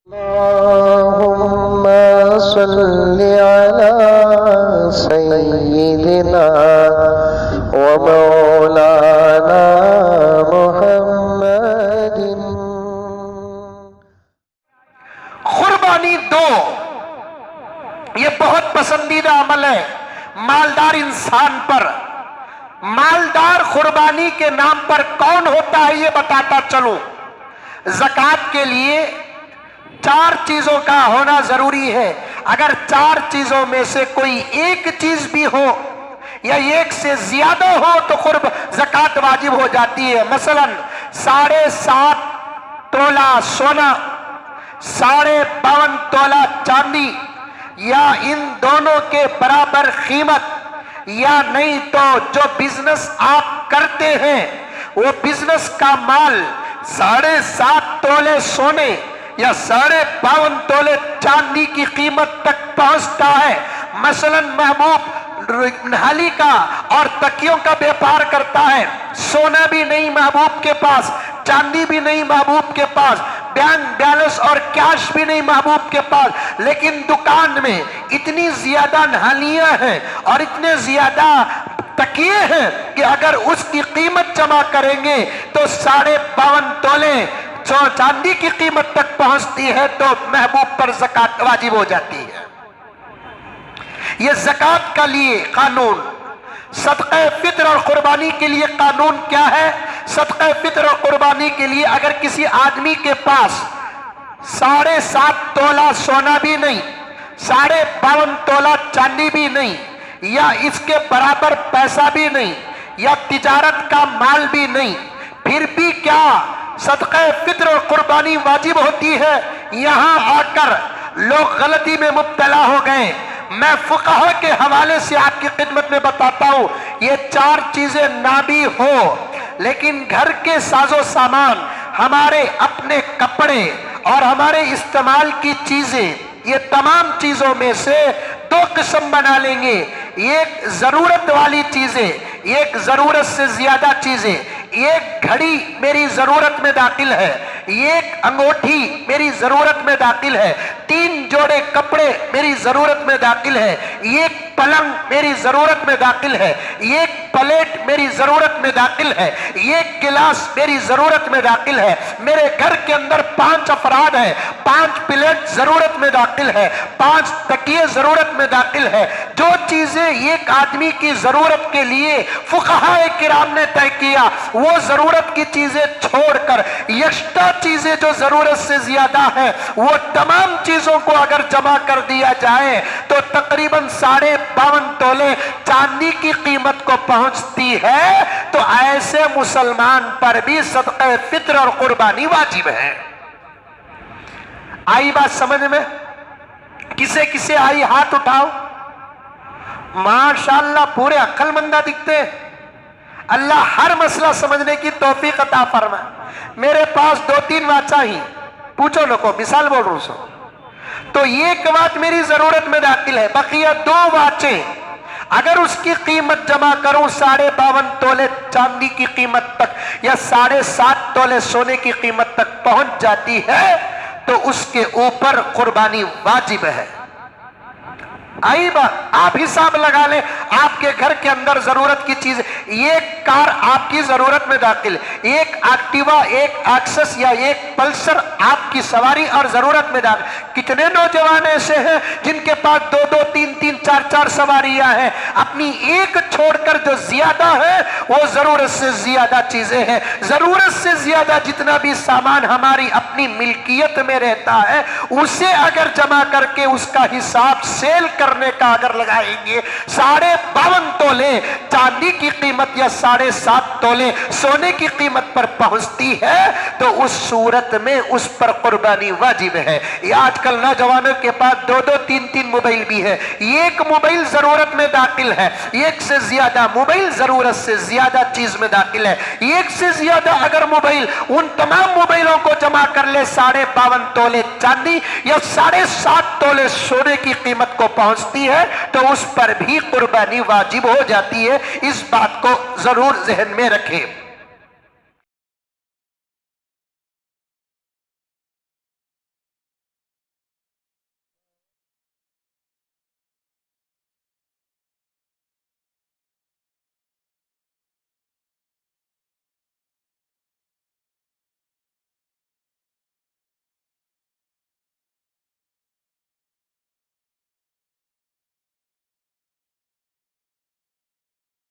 اللهم صل على سيدنا ومولانا محمد۔ قربانی دو، یہ بہت پسندیدہ عمل ہے مالدار انسان پر۔ مالدار قربانی کے نام پر کون ہوتا ہے یہ بتاتا چلوں۔ زکوٰۃ کے لیے چار چیزوں کا ہونا ضروری ہے۔ اگر چار چیزوں میں سے کوئی ایک چیز بھی ہو یا ایک سے زیادہ ہو تو زکوٰۃ واجب ہو جاتی ہے۔ مثلا 7.5 تولہ سونا، 52.5 تولہ چاندی، یا ان دونوں کے برابر قیمت، یا نہیں تو جو بزنس آپ کرتے ہیں وہ بزنس کا مال 7.5 تولے سونے یا 52.5 تولے چاندی کی قیمت تک پہنچتا ہے۔ مثلا محبوب نہالی کا اور تکیوں کا بیپار کرتا ہے، سونا بھی نہیں محبوب کے پاس، چاندی بھی نہیں محبوب کے پاس، بینک بیلنس اور کیش بھی نہیں محبوب کے پاس، لیکن دکان میں اتنی زیادہ نہالیاں ہیں اور اتنے زیادہ تکیے ہیں کہ اگر اس کی قیمت جمع کریں گے تو 52.5 تولے چاندی کی قیمت تک پہنچتی ہے، تو محبوب پر زکوٰۃ واجب ہو جاتی ہے۔ یہ زکوٰۃ کا لیے قانون۔ صدقہ فطر اور قربانی کے لیے قانون کیا ہے؟ صدقہ فطر اور قربانی کے لیے اگر کسی آدمی کے پاس 7.5 تولہ سونا بھی نہیں، 52.5 تولہ چاندی بھی نہیں، یا اس کے برابر پیسہ بھی نہیں، یا تجارت کا مال بھی نہیں، پھر بھی کیا صدقہ فطر اور قربانی واجب ہوتی ہے؟ یہاں آ کر لوگ غلطی میں مبتلا ہو گئے۔ میں فقہا کے حوالے سے آپ کی خدمت میں بتاتا ہوں، یہ چار چیزیں نہ بھی ہو لیکن گھر کے ساز و سامان، ہمارے اپنے کپڑے اور ہمارے استعمال کی چیزیں، یہ تمام چیزوں میں سے دو قسم بنا لیں گے۔ ایک ضرورت والی چیزیں، ایک ضرورت سے زیادہ چیزیں۔ ایک گھڑی میری ضرورت میں داخل ہے، ایک انگوٹھی میری ضرورت میں داخل ہے، 3 جوڑے کپڑے میری ضرورت میں داخل ہے، ایک پلنگ میری ضرورت میں داخل ہے، ایک پلیٹ میری ضرورت میں داخل ہے، ایک گلاس میری ضرورت میں داخل ہے۔ میرے گھر کے اندر 5 افراد ہیں، 5 پلیٹ ضرورت میں داخل ہے، 5 تکیے ضرورت میں داخل ہے۔ جو چیزیں ایک آدمی کی ضرورت کے لیے فقہاء کرام نے طے کیا، وہ ضرورت کی چیزیں چھوڑ کر یکشتا چیزیں جو ضرورت سے زیادہ ہیں، وہ تمام چیزوں کو اگر جمع کر دیا جائے تو تقریباً 52.5 تولے چاندی کی قیمت کو پہنچتی ہے۔ تو ایسے مسلمان پر بھی صدقہ فطر اور قربانی واجب ہے۔ آئی بات سمجھ میں؟ کسے کسے آئی ہاتھ اٹھاؤ۔ ماشاءاللہ پورے عقل مندہ دکھتے ہیں۔ اللہ ہر مسئلہ سمجھنے کی توفیق عطا فرمائے۔ میرے پاس 2-3 واچا ہی پوچھو لوگوں، مثال بول رہا ہوں سو تو ایک واچ میری ضرورت میں داخل ہے، بقیہ 2 واچیں اگر اس کی قیمت جمع کروں 52.5 تولے چاندی کی قیمت تک یا 7.5 تولے سونے کی قیمت تک پہنچ جاتی ہے تو اس کے اوپر قربانی واجب ہے۔ آئی بات، آپ حساب لگا لیں، آپ کے گھر کے اندر ضرورت کی چیز، ایک کار آپ کی ضرورت میں داخل، ایک ایکٹیوا، ایک ایکسس یا ایک پلسر آپ کی سواری اور ضرورت میں داخل۔ کتنے نوجوان ایسے ہیں جن کے پاس 2-2 3-3 4-4 سواریاں ہیں، اپنی ایک چھوڑ کر جو زیادہ ہے وہ ضرورت سے زیادہ چیزیں ہیں۔ ضرورت سے زیادہ جتنا بھی سامان ہماری اپنی ملکیت میں رہتا ہے، اسے اگر جمع کر کے اس کا حساب سیل کرنے کا اگر لگائیں گے 52.5 تولے چاندی کی قیمت یا 7.5 تولے سونے کی قیمت پر پہنچتی ہے تو اس صورت میں اس پر قربانی واجب ہے۔ یہ آج کل نوجوانوں کے پاس 2-2 3-3 موبائل بھی ہے، ایک موبائل ضرورت میں داخل ہے، ایک سے زیادہ موبائل ضرورت سے زیادہ چیز میں داخل ہے، ایک سے زیادہ اگر موبائل ان تمام موبائلوں کو جمع کر لے 52.5 تولے چاندی یا 7.5 تولے سونے کی قیمت کو پہنچتی ہے تو اس پر بھی قربانی واجب ہو جاتی ہے۔ اس بات کو ضرور ذہن میں رکھیں۔